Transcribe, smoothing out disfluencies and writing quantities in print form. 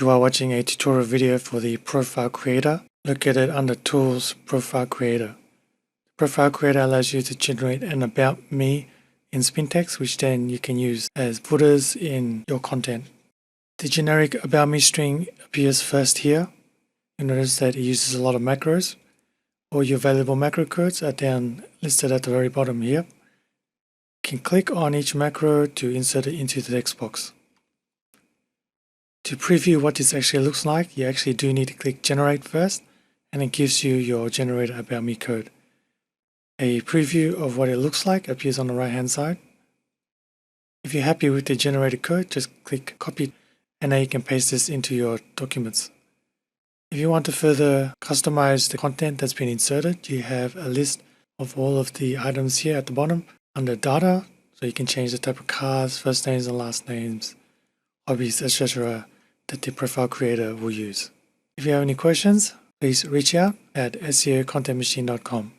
You are watching a tutorial video for the Profile Creator, located under Tools, Profile Creator. Profile Creator allows you to generate an About Me in Spintext, which then you can use as footers in your content. The generic About Me string appears first here. You notice that it uses a lot of macros. All your available macro codes are down listed at the very bottom here. You can click on each macro to insert it into the text box. To preview what this actually looks like, you actually do need to click Generate first, and it gives you your generated About Me code. A preview of what it looks like appears on the right hand side. If you're happy with the generated code, just click Copy, and now you can paste this into your documents. If you want to further customize the content that's been inserted, you have a list of all of the items here at the bottom under Data, so you can change the type of cars, first names and last names, hobbies, etc. that the Profile Creator will use. If you have any questions, please reach out at seocontentmachine.com.